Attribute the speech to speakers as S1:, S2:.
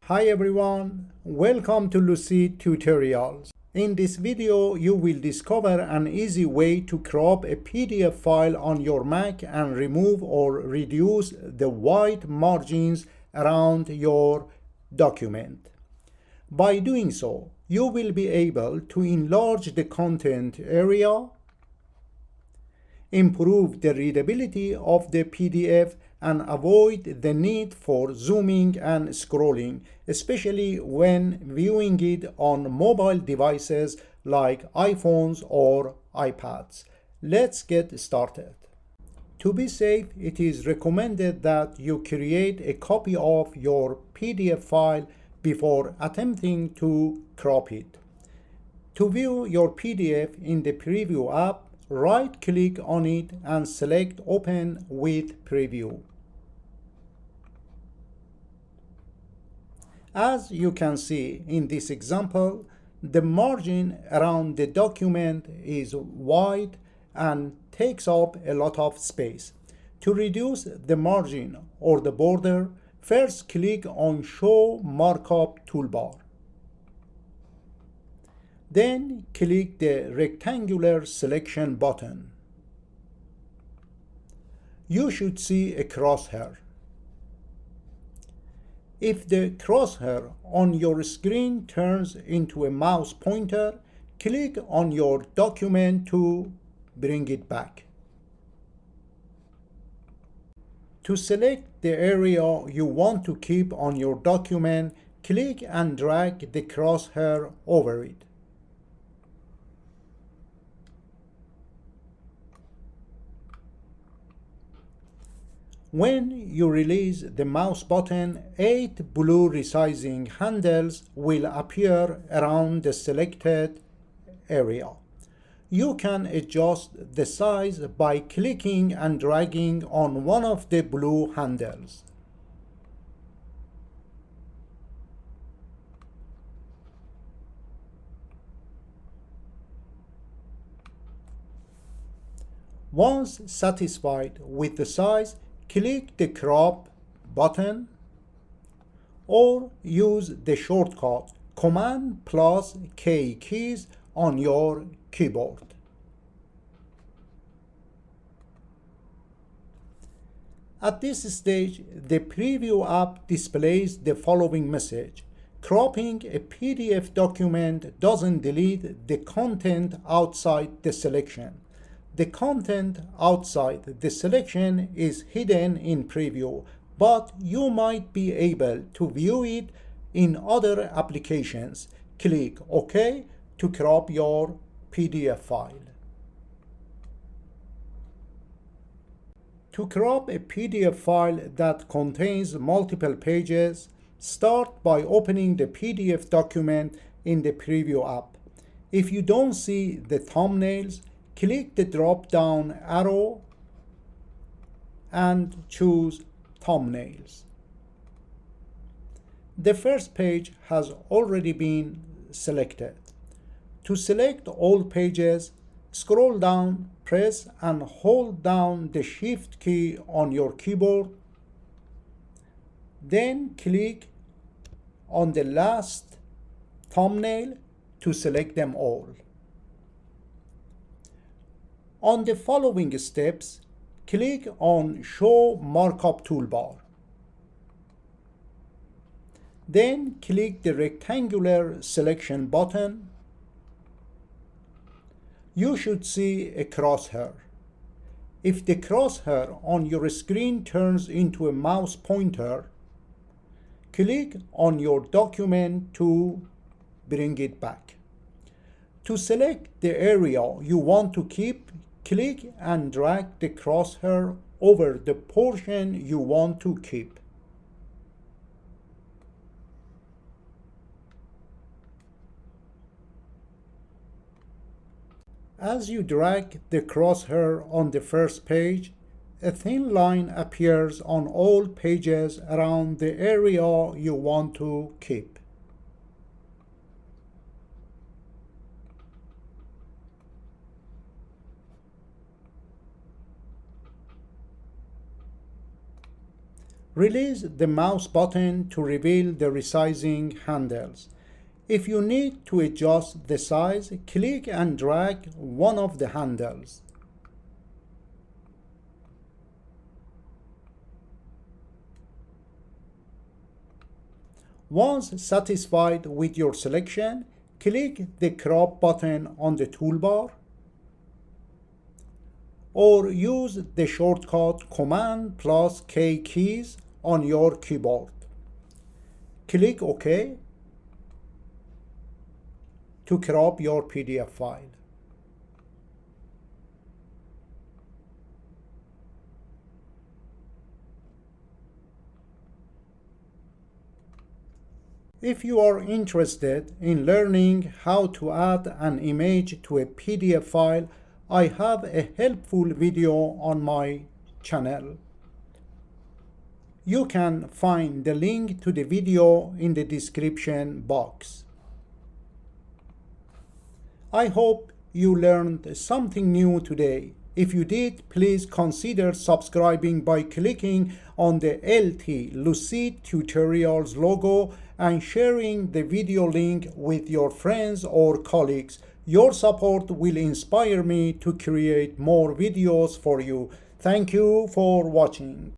S1: Hi everyone, welcome to Lucid Tutorials. In this video, you will discover an easy way to crop a PDF file on your Mac and remove or reduce the white margins around your document. By doing so, you will be able to enlarge the content area, improve the readability of the PDF, and avoid the need for zooming and scrolling, especially when viewing it on mobile devices like iPhones or iPads. Let's get started. To be safe, it is recommended that you create a copy of your PDF file before attempting to crop it. To view your PDF in the Preview app, right-click on it and select Open with Preview. As you can see in this example, the margin around the document is wide and takes up a lot of space. To reduce the margin or the border, first click on Show Markup Toolbar. Then click the rectangular selection button. You should see a crosshair. If the crosshair on your screen turns into a mouse pointer, click on your document to bring it back. To select the area you want to keep on your document, click and drag the crosshair over it. When you release the mouse button, 8 blue resizing handles will appear around the selected area. You can adjust the size by clicking and dragging on one of the blue handles. Once satisfied with the size, click the Crop button or use the shortcut Command+K keys on your keyboard. At this stage, the Preview app displays the following message: cropping a PDF document doesn't delete the content outside the selection. The content outside the selection is hidden in Preview, but you might be able to view it in other applications. Click OK to crop your PDF file. To crop a PDF file that contains multiple pages, start by opening the PDF document in the Preview app. If you don't see the thumbnails, click the drop-down arrow and choose Thumbnails. The first page has already been selected. To select all pages, scroll down, press and hold down the Shift key on your keyboard. Then click on the last thumbnail to select them all. On the following steps, click on Show Markup Toolbar. Then click the rectangular selection button. You should see a crosshair. If the crosshair on your screen turns into a mouse pointer, click on your document to bring it back. To select the area you want to keep, click and drag the crosshair over the portion you want to keep. As you drag the crosshair on the first page, a thin line appears on all pages around the area you want to keep. Release the mouse button to reveal the resizing handles. If you need to adjust the size, click and drag one of the handles. Once satisfied with your selection, click the crop button on the toolbar or use the shortcut Command plus K keys on your keyboard. Click OK to crop your PDF file. If you are interested in learning how to add an image to a PDF file, I have a helpful video on my channel. You can find the link to the video in the description box. I hope you learned something new today. If you did, please consider subscribing by clicking on the LT Lucid Tutorials logo and sharing the video link with your friends or colleagues. Your support will inspire me to create more videos for you. Thank you for watching.